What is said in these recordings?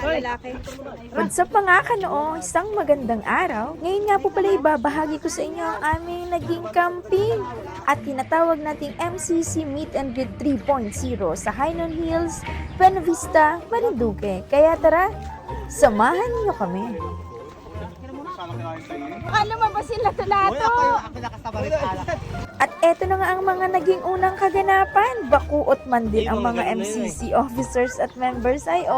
lalaki. What's up mga kanoo? Isang magandang araw. Ngayon nga po pala ibabahagi ko sa inyo ang aming naging camping at tinatawag nating MCC Meet and Greet 3.0 sa Highland Hills, Buena Vista, Marinduque. Kaya tara, samahan niyo kami. Baka lumabas sila tulato. At eto na nga ang mga naging unang kaganapan. Bakuot man din ang mga MCC officers at members ay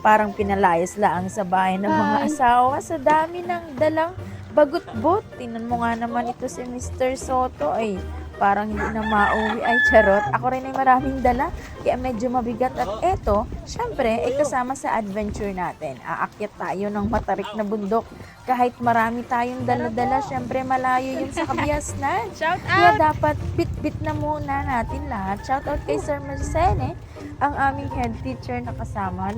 parang pinalayas laang sa bahay ng mga asawa sa dami ng dalang bagot-bot. Tingnan mo nga naman ito si Mr. Soto ay parang hindi na mauwi ay charot. Ako rin ay maraming dala kaya medyo mabigat at eto, syempre ay kasama sa adventure natin. Aakyat tayo ng matarik na bundok. Kahit marami tayong dala-dala, syempre malayo yun sa Kabiasnan. Shout Kaya out! dapat bit-bit na muna natin lahat. Shout out kay Sir Marcene, ang aming head teacher na kasama.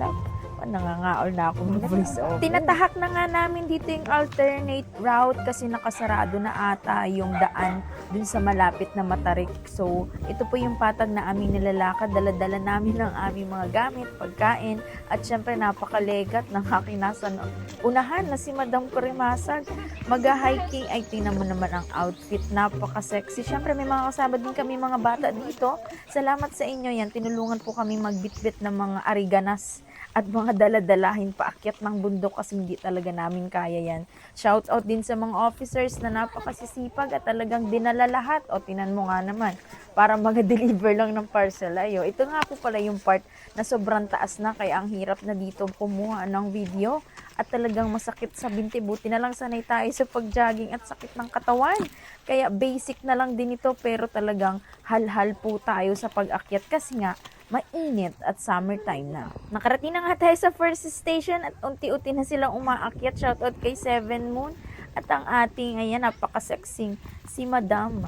Nangangaol na ako ng voice over. Tinatahak na nga namin dito yung alternate route kasi nakasarado na ata yung daan dun sa malapit na Matarik. So, ito po yung patag na aming nilalakad. Dala-dala namin ang aming mga gamit, pagkain, at syempre napakalegat ng aking nasa unahan na si Madam Kurimasag. Mag-hiking ay tingnan mo naman ang outfit. Napaka-sexy. Syempre may mga kasama din kami mga bata dito. Salamat sa inyo yan. Tinulungan po kami magbitbit ng mga ariganas at mga daladalahin paakyat ng bundok kasi hindi talaga namin kaya yan. Shout out din sa mga officers na napakasisipag at talagang dinala lahat. O tinan mo nga naman, para mag-deliver lang ng parcel. Ayo, ito nga po pala yung part na sobrang taas na kaya ang hirap na dito kumuha ng video at talagang masakit sa binti. Buti na lang sanay tayo sa pag-jogging at sakit ng katawan. Kaya basic na lang din ito pero talagang hal-hal po tayo sa pag-akyat kasi nga mainit at summertime na. Nakarating na nga tayo sa first station at unti-unti na silang umaakyat. Shoutout kay Seven Moon at ang ating, ayan, napaka-sexing si Madam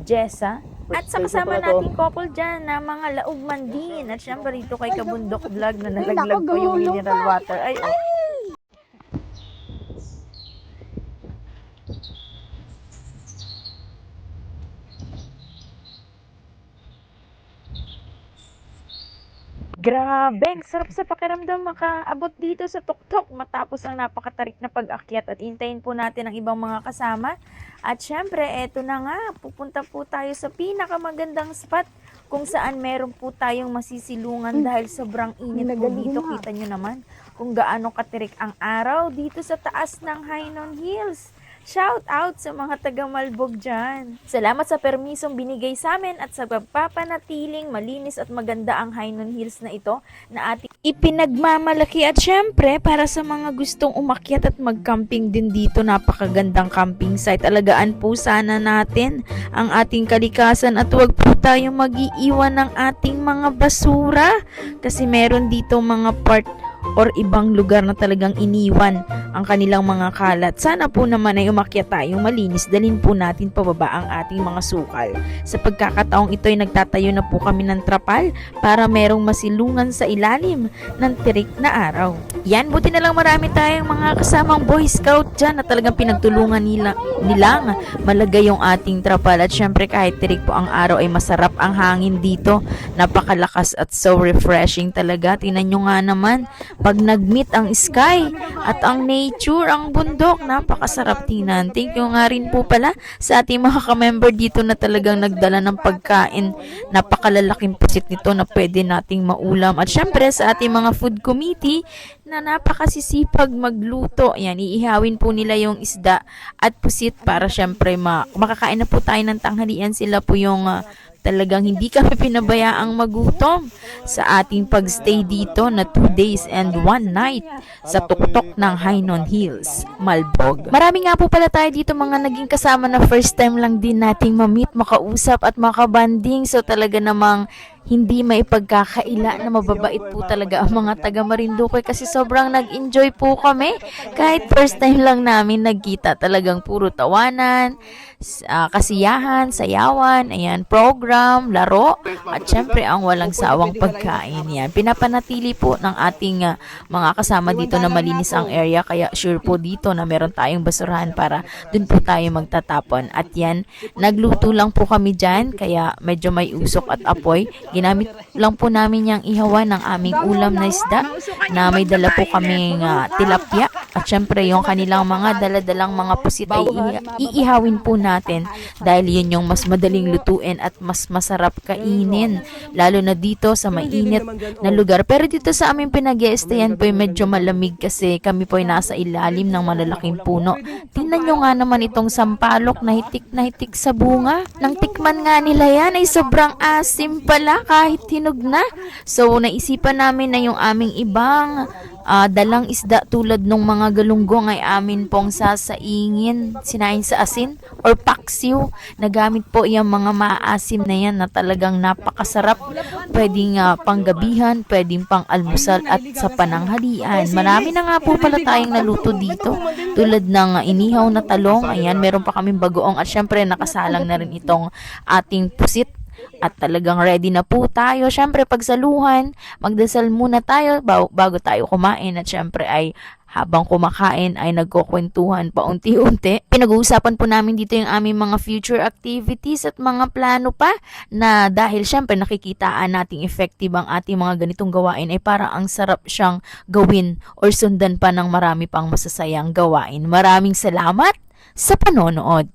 Jessa. At sa kasama nating couple dyan na mga laugman din. At syempre rito kay Kabundok Vlog na nalaglag ko yung mineral water. Ay, grabe, ang sarap sa pakiramdam makaabot dito sa tuktok matapos ang napakatarik na pag-akyat at hintayin po natin ang ibang mga kasama. At syempre, eto na nga, pupunta po tayo sa pinakamagandang spot kung saan meron po tayong masisilungan dahil sobrang init po dito. Kita nyo naman kung gaano katirik ang araw dito sa taas ng Highland Hills. Shout out sa mga taga Malbog dyan. Salamat sa permisong binigay sa amin at sa pagpapanatiling malinis at maganda ang Highland Hills na ito na ating ipinagmamalaki. At syempre, para sa mga gustong umakyat at mag-camping din dito, napakagandang camping site. Alagaan po sana natin ang ating kalikasan at huwag po tayong mag-iiwan ng ating mga basura kasi meron dito mga part or ibang lugar na talagang iniwan ang kanilang mga kalat. Sana po naman ay umakyat tayong malinis, dalhin po natin pababa ang ating mga sukal. Sa pagkakataong ito ay nagtatayo na po kami ng trapal para merong masilungan sa ilalim ng tirik na araw. Yan, buti na lang marami tayong mga kasamang Boy Scout dyan na talagang pinagtulungan nilang malagay yung ating trapal. At syempre kahit tirik po ang araw ay masarap ang hangin dito. Napakalakas at so refreshing talaga. Tingnan nyo nga naman, pag nag-meet ang sky at ang nature, ang bundok, napakasarap tingnan. Thank you nga rin po pala sa ating mga ka-member dito na talagang nagdala ng pagkain. Napakalalaking pusit nito na pwede nating maulam. At syempre sa ating mga food committee na napakasisipag magluto. Ayan, iihawin po nila yung isda at pusit para syempre makakain na po tayo ng tanghalian. Sila po yung talagang hindi kami pinabayaang magutom sa ating pagstay dito na 2 days and 1 night sa tuktok ng Highland Hills, Malbog. Marami nga po pala tayo dito mga naging kasama na first time lang din nating ma-meet, makausap at makabanding. So talaga namang hindi maipagkakaila na mababait po talaga ang mga taga Marinduque kasi sobrang nag-enjoy po kami. Kahit first time lang namin nagkita, talagang puro tawanan, kasiyahan, sayawan, ayan, program, laro, at syempre ang walang sawang pagkain. Yan. Pinapanatili po ng ating mga kasama dito na malinis ang area kaya sure po dito na meron tayong basurahan para dun po tayo magtatapon. At yan, nagluto lang po kami dyan kaya medyo may usok at apoy. Ginamit lang po namin yung ihawan ng aming ulam na isda na may dala po kaming tilapia. At syempre yung kanilang mga daladalang mga pusit ay iihawin po natin dahil yun yung mas madaling lutuin at mas masarap kainin. Lalo na dito sa mainit na lugar. Pero dito sa aming pinag-i-stayan po ay medyo malamig kasi kami po ay nasa ilalim ng malalaking puno. Tingnan nyo nga naman itong sampalok na hitik sa bunga. Nang tikman nga nila yan ay sobrang asim pala kahit hinog na. So naisipan namin na yung aming ibang dalang isda tulad ng mga galunggong ay amin pong sasaingin, sinain sa asin or paksiw. Nagamit po yung mga maasim na yan na talagang napakasarap. Pwedeng panggabihan, pwedeng pang almusal at sa pananghalian. Marami na nga po pala tayong naluto dito. Tulad ng inihaw na talong, ayan, meron pa kaming bagoong at syempre nakasalang na rin itong ating pusit. At talagang ready na po tayo. Syempre pagsaluhan, magdasal muna tayo bago tayo kumain. At syempre ay habang kumakain ay nagkukwentuhan paunti-unti. Pinag-uusapan po namin dito yung aming mga future activities at mga plano pa na dahil syempre nakikitaan nating effective ang ating mga ganitong gawain ay parang ang sarap siyang gawin or sundan pa ng marami pang masasayang gawain. Maraming salamat sa panonood.